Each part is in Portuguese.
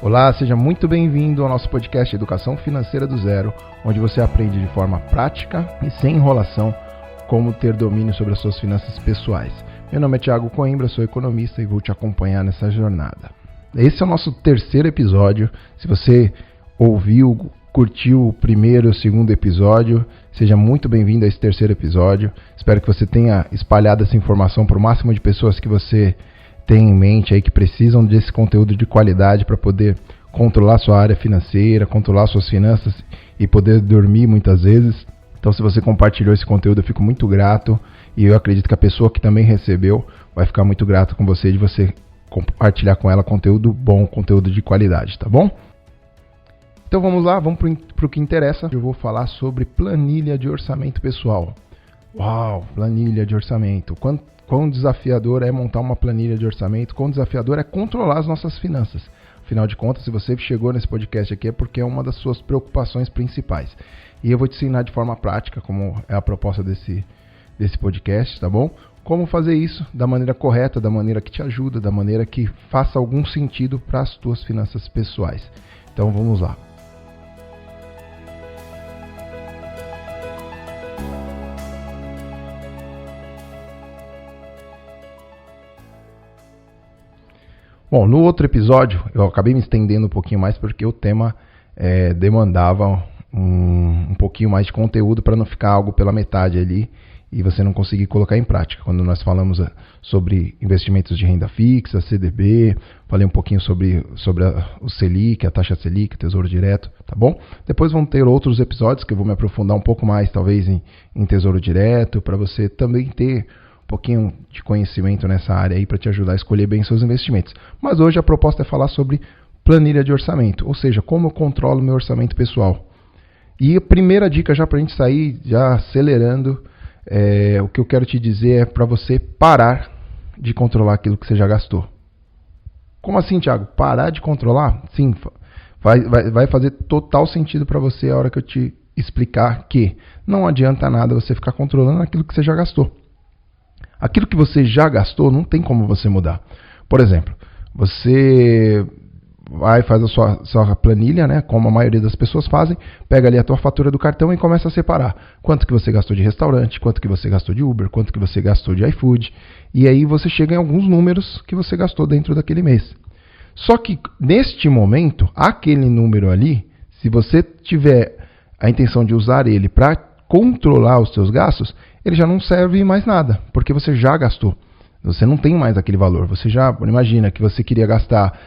Olá, seja muito bem-vindo ao nosso podcast Educação Financeira do Zero, onde você aprende de forma prática e sem enrolação como ter domínio sobre as suas finanças pessoais. Meu nome é Thiago Coimbra, sou economista e vou te acompanhar nessa jornada. Esse é o nosso terceiro episódio. Se você ouviu, curtiu o primeiro e o segundo episódio, seja muito bem-vindo a esse terceiro episódio. Espero que você tenha espalhado essa informação para o máximo de pessoas que você tem em mente aí, que precisam desse conteúdo de qualidade para poder controlar sua área financeira, controlar suas finanças e poder dormir muitas vezes. Então, se você compartilhou esse conteúdo, eu fico muito grato, e eu acredito que a pessoa que também recebeu vai ficar muito grata com você, de você compartilhar com ela conteúdo bom, conteúdo de qualidade, tá bom? Então vamos lá, vamos para o que interessa. Eu vou falar sobre planilha de orçamento pessoal. Uau, planilha de orçamento. Quão desafiador é montar uma planilha de orçamento, quão desafiador é controlar as nossas finanças. Afinal de contas, se você chegou nesse podcast aqui é porque é uma das suas preocupações principais. E eu vou te ensinar de forma prática, como é a proposta desse podcast, tá bom? Como fazer isso da maneira correta, da maneira que te ajuda, da maneira que faça algum sentido para as tuas finanças pessoais. Então vamos lá. Bom, no outro episódio eu acabei me estendendo um pouquinho mais porque o tema demandava um pouquinho mais de conteúdo para não ficar algo pela metade ali e você não conseguir colocar em prática. Quando nós falamos sobre investimentos de renda fixa, CDB, falei um pouquinho sobre o Selic, a taxa Selic, Tesouro Direto, tá bom? Depois vão ter outros episódios que eu vou me aprofundar um pouco mais, talvez em Tesouro Direto, para você também ter um pouquinho de conhecimento nessa área aí para te ajudar a escolher bem seus investimentos. Mas hoje a proposta é falar sobre planilha de orçamento, ou seja, como eu controlo meu orçamento pessoal. E a primeira dica, já para a gente sair já acelerando, o que eu quero te dizer é para você parar de controlar aquilo que você já gastou. Como assim, Thiago? Parar de controlar? Sim, vai fazer total sentido para você a hora que eu te explicar que não adianta nada você ficar controlando aquilo que você já gastou. Aquilo que você já gastou não tem como você mudar. Por exemplo, você faz a sua planilha, né, como a maioria das pessoas fazem, pega ali a tua fatura do cartão e começa a separar quanto que você gastou de restaurante, quanto que você gastou de Uber, quanto que você gastou de iFood, e aí você chega em alguns números que você gastou dentro daquele mês. Só que neste momento, aquele número ali, se você tiver a intenção de usar ele para controlar os seus gastos, ele já não serve mais nada, porque você já gastou. Você não tem mais aquele valor. Você já, imagina que você queria gastar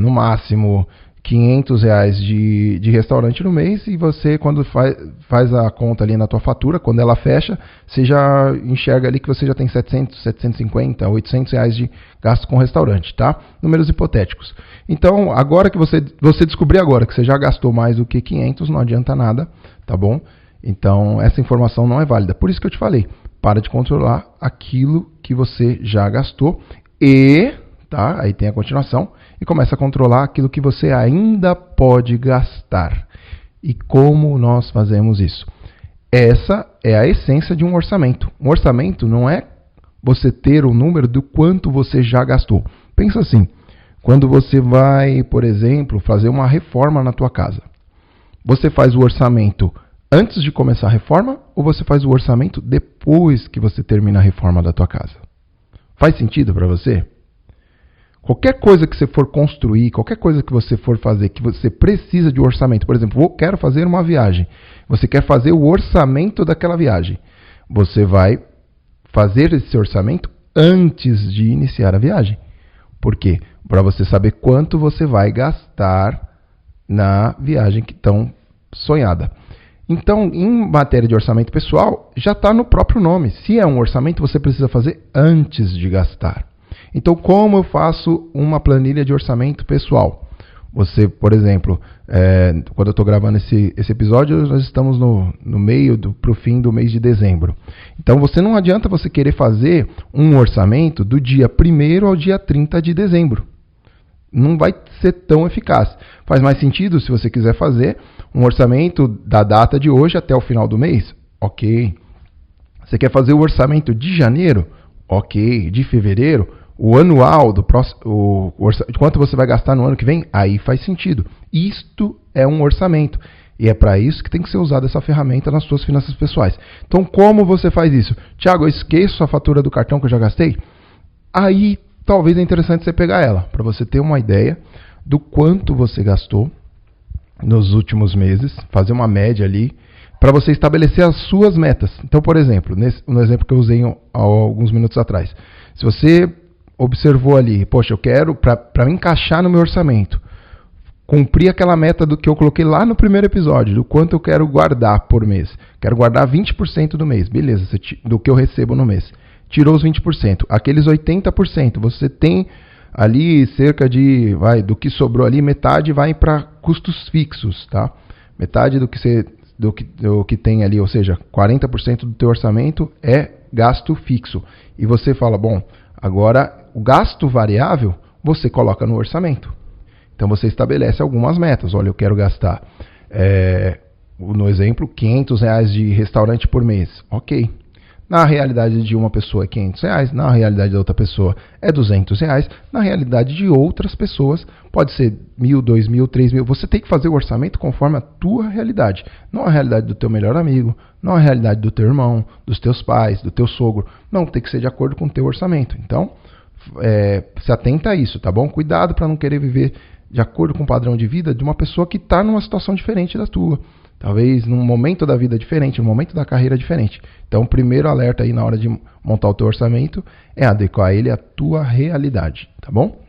no máximo R$500 de restaurante no mês, e você, quando faz a conta ali na tua fatura, quando ela fecha, você já enxerga ali que você já tem 700, 750, R$800 de gasto com restaurante, tá? Números hipotéticos. Então, agora que você descobrir agora que você já gastou mais do que 500, não adianta nada, tá bom? Então, essa informação não é válida. Por isso que eu te falei, para de controlar aquilo que você já gastou e, tá? Aí tem a continuação, e começa a controlar aquilo que você ainda pode gastar. E como nós fazemos isso? Essa é a essência de um orçamento. Um orçamento não é você ter o número do quanto você já gastou. Pensa assim, quando você vai, por exemplo, fazer uma reforma na tua casa, você faz o orçamento antes de começar a reforma, ou você faz o orçamento depois que você termina a reforma da tua casa? Faz sentido para você? Qualquer coisa que você for construir, qualquer coisa que você for fazer, que você precisa de um orçamento, por exemplo, eu quero fazer uma viagem, você quer fazer o orçamento daquela viagem, você vai fazer esse orçamento antes de iniciar a viagem. Por quê? Para você saber quanto você vai gastar na viagem que tão sonhada. Então, em matéria de orçamento pessoal, já está no próprio nome. Se é um orçamento, você precisa fazer antes de gastar. Então, como eu faço uma planilha de orçamento pessoal? Você, por exemplo, quando eu estou gravando esse episódio, nós estamos no meio para o fim do mês de dezembro. Então, não adianta você querer fazer um orçamento do dia 1º ao dia 30 de dezembro. Não vai ser tão eficaz. Faz mais sentido se você quiser fazer um orçamento da data de hoje até o final do mês? Ok. Você quer fazer o orçamento de janeiro? Ok. De fevereiro? o anual, de quanto você vai gastar no ano que vem, aí faz sentido. Isto é um orçamento. E é para isso que tem que ser usada essa ferramenta nas suas finanças pessoais. Então, como você faz isso? Tiago, eu esqueço a fatura do cartão que eu já gastei? Aí, talvez é interessante você pegar ela, para você ter uma ideia do quanto você gastou nos últimos meses, fazer uma média ali, para você estabelecer as suas metas. Então, por exemplo, no exemplo que eu usei há alguns minutos atrás, se você observou ali, poxa, eu quero, para me encaixar no meu orçamento, cumprir aquela meta do que eu coloquei lá no primeiro episódio, do quanto eu quero guardar por mês. Quero guardar 20% do mês, beleza, do que eu recebo no mês. Tirou os 20%. Aqueles 80%, você tem ali cerca de, do que sobrou ali, metade vai para custos fixos, tá? Metade do que tem ali, ou seja, 40% do teu orçamento é gasto fixo. E você fala, bom, agora o gasto variável você coloca no orçamento. Então você estabelece algumas metas. Olha, eu quero gastar, no exemplo, R$500 de restaurante por mês. Ok. Na realidade de uma pessoa é R$500, na realidade da outra pessoa é R$200, na realidade de outras pessoas pode ser R$1.000, R$2.000, R$3.000. Você tem que fazer o orçamento conforme a tua realidade. Não a realidade do teu melhor amigo, não a realidade do teu irmão, dos teus pais, do teu sogro. Não, tem que ser de acordo com o teu orçamento. Então, se atenta a isso, tá bom? Cuidado para não querer viver de acordo com o padrão de vida de uma pessoa que está numa situação diferente da tua. Talvez num momento da vida diferente, num momento da carreira diferente. Então, o primeiro alerta aí na hora de montar o teu orçamento é adequar ele à tua realidade, tá bom?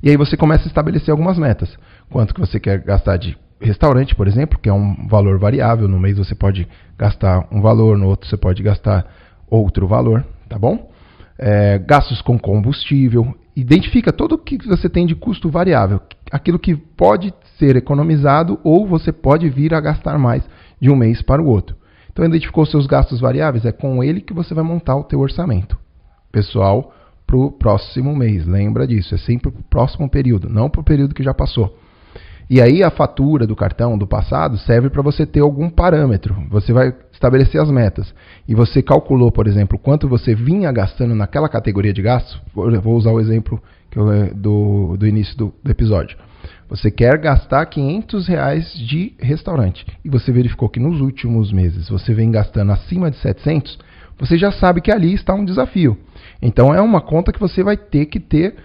E aí você começa a estabelecer algumas metas. Quanto que você quer gastar de restaurante, por exemplo, que é um valor variável. No mês você pode gastar um valor, no outro você pode gastar outro valor, tá bom? Gastos com combustível. Identifica todo o que você tem de custo variável, aquilo que pode ser economizado ou você pode vir a gastar mais de um mês para o outro. Então, identificou seus gastos variáveis, é com ele que você vai montar o teu orçamento pessoal para o próximo mês. Lembra disso, é sempre para o próximo período, não para o período que já passou. E aí a fatura do cartão do passado serve para você ter algum parâmetro. Você vai estabelecer as metas. E você calculou, por exemplo, quanto você vinha gastando naquela categoria de gastos. Vou usar o exemplo do início do episódio. Você quer gastar R$500 de restaurante. E você verificou que nos últimos meses você vem gastando acima de 700. Você já sabe que ali está um desafio. Então é uma conta que você vai ter que ter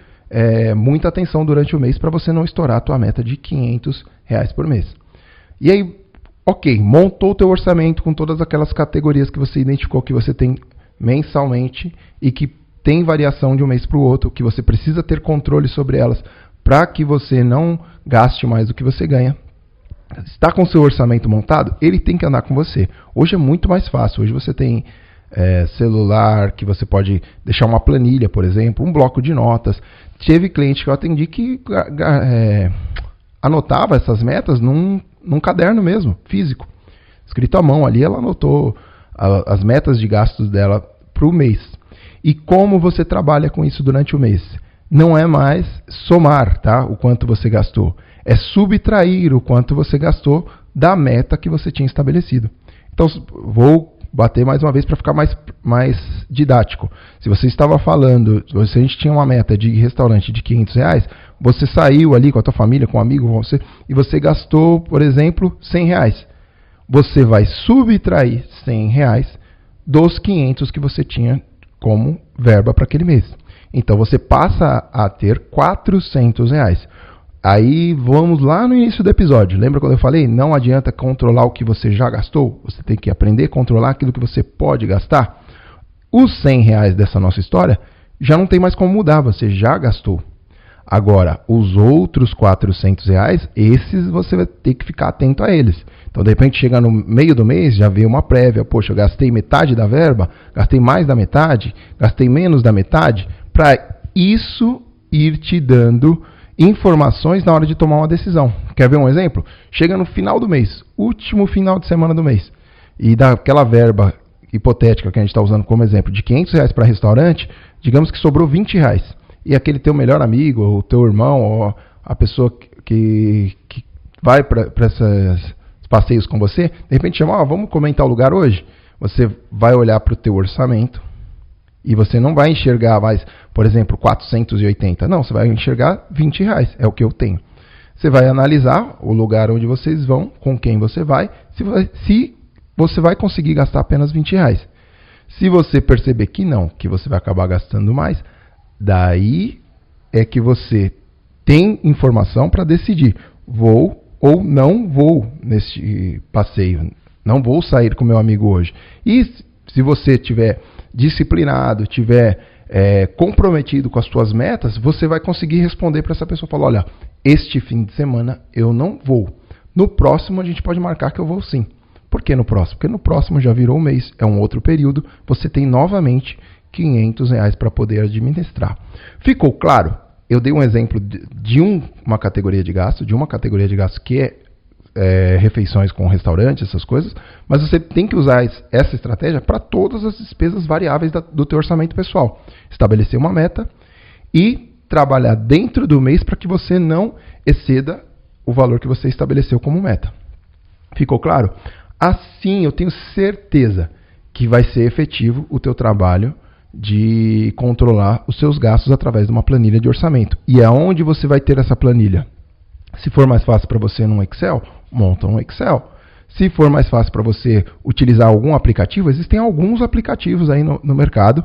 muita atenção durante o mês para você não estourar a tua meta de R$500 por mês. E aí, ok, montou o teu orçamento com todas aquelas categorias que você identificou que você tem mensalmente e que tem variação de um mês para o outro, que você precisa ter controle sobre elas para que você não gaste mais do que você ganha. Está com o seu orçamento montado? Ele tem que andar com você. Hoje é muito mais fácil. Hoje você tem celular, que você pode deixar uma planilha, por exemplo, um bloco de notas. Teve cliente que eu atendi que anotava essas metas num caderno mesmo, físico. Escrito à mão ali, ela anotou as metas de gastos dela para o mês. E como você trabalha com isso durante o mês? Não é mais somar, tá? O quanto você gastou. É subtrair o quanto você gastou da meta que você tinha estabelecido. Então, vou bater mais uma vez para ficar mais didático. Se você estava falando, se a gente tinha uma meta de restaurante de R$500, você saiu ali com a tua família, com um amigo, e você gastou, por exemplo, R$100. Você vai subtrair R$100 dos 500 que você tinha como verba para aquele mês. Então você passa a ter R$400. Aí vamos lá no início do episódio. Lembra quando eu falei? Não adianta controlar o que você já gastou. Você tem que aprender a controlar aquilo que você pode gastar. Os R$100 dessa nossa história já não tem mais como mudar. Você já gastou. Agora, os outros R$400, esses você vai ter que ficar atento a eles. Então, de repente, chega no meio do mês, já vê uma prévia. Poxa, eu gastei metade da verba, gastei mais da metade, gastei menos da metade. Para isso ir te dando informações na hora de tomar uma decisão. Quer ver um exemplo? Chega no final do mês, último final de semana do mês, e daquela verba hipotética que a gente está usando como exemplo, de R$500 para restaurante, digamos que sobrou R$20. E aquele teu melhor amigo, ou teu irmão, ou a pessoa que vai para esses passeios com você, de repente chama, vamos comentar o lugar hoje? Você vai olhar para o teu orçamento E você não vai enxergar mais, por exemplo, 480. Não, você vai enxergar R$20. É o que eu tenho. Você vai analisar o lugar onde vocês vão, com quem você vai, se você vai conseguir gastar apenas R$20. Se você perceber que não, que você vai acabar gastando mais, daí é que você tem informação para decidir. Vou ou não vou neste passeio. Não vou sair com meu amigo hoje. E se você tiver disciplinado, tiver comprometido com as suas metas, você vai conseguir responder para essa pessoa. Falar, olha, este fim de semana eu não vou. No próximo a gente pode marcar que eu vou sim. Por que no próximo? Porque no próximo já virou um mês, é um outro período, você tem novamente R$500 para poder administrar. Ficou claro? Eu dei um exemplo de uma categoria de gasto, que é refeições com restaurante, essas coisas, mas você tem que usar essa estratégia para todas as despesas variáveis do teu orçamento pessoal. Estabelecer uma meta e trabalhar dentro do mês para que você não exceda o valor que você estabeleceu como meta. Ficou claro? Assim, eu tenho certeza que vai ser efetivo o teu trabalho de controlar os seus gastos através de uma planilha de orçamento. E aonde você vai ter essa planilha? Se for mais fácil para você num Excel, monta um Excel. Se for mais fácil para você utilizar algum aplicativo, existem alguns aplicativos aí no mercado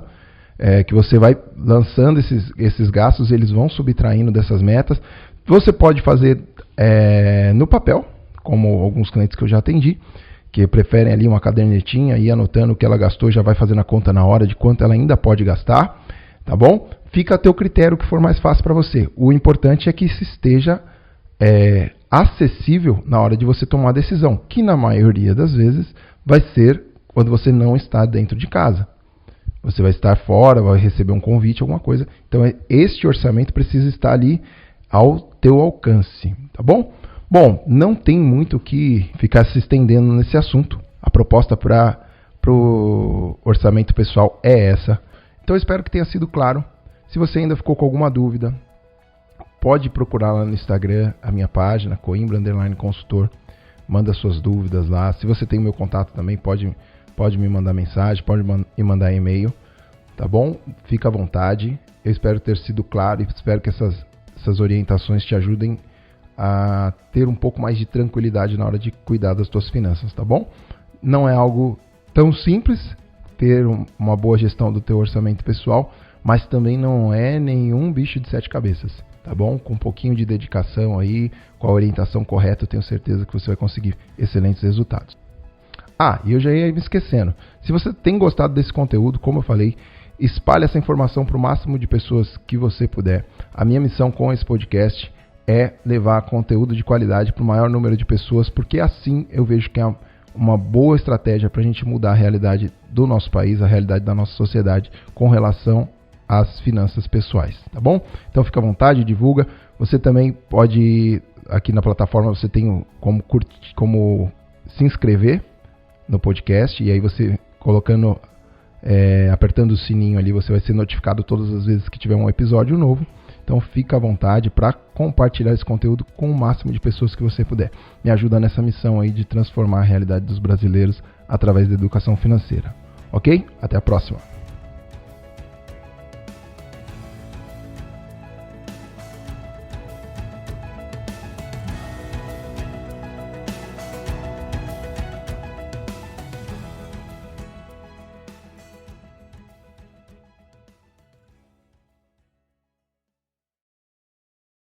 que você vai lançando esses gastos, eles vão subtraindo dessas metas. Você pode fazer no papel, como alguns clientes que eu já atendi, que preferem ali uma cadernetinha e anotando o que ela gastou, já vai fazendo a conta na hora de quanto ela ainda pode gastar, tá bom? Fica a teu critério, o que for mais fácil para você. O importante é que isso esteja acessível na hora de você tomar a decisão, que na maioria das vezes vai ser quando você não está dentro de casa. Você vai estar fora, vai receber um convite, alguma coisa. Então, este orçamento precisa estar ali ao teu alcance, tá bom? Bom, não tem muito o que ficar se estendendo nesse assunto. A proposta para o orçamento pessoal é essa. Então, eu espero que tenha sido claro. Se você ainda ficou com alguma dúvida, pode procurar lá no Instagram, a minha página, Coimbra_consultor. Manda suas dúvidas lá. Se você tem o meu contato também, pode me mandar mensagem, pode me mandar e-mail. Tá bom? Fica à vontade. Eu espero ter sido claro e espero que essas orientações te ajudem a ter um pouco mais de tranquilidade na hora de cuidar das tuas finanças, tá bom? Não é algo tão simples ter uma boa gestão do teu orçamento pessoal, mas também não é nenhum bicho de 7 cabeças, tá bom? Com um pouquinho de dedicação aí, com a orientação correta, eu tenho certeza que você vai conseguir excelentes resultados. E eu já ia me esquecendo. Se você tem gostado desse conteúdo, como eu falei, espalhe essa informação para o máximo de pessoas que você puder. A minha missão com esse podcast é levar conteúdo de qualidade para o maior número de pessoas, porque assim eu vejo que é uma boa estratégia para a gente mudar a realidade do nosso país, a realidade da nossa sociedade com relação às finanças pessoais, tá bom? Então fica à vontade, divulga. Você também pode, aqui na plataforma, você tem como se inscrever no podcast, e aí você colocando, apertando o sininho ali, você vai ser notificado todas as vezes que tiver um episódio novo. Então fica à vontade para compartilhar esse conteúdo com o máximo de pessoas que você puder. Me ajuda nessa missão aí de transformar a realidade dos brasileiros através da educação financeira. Ok? Até a próxima!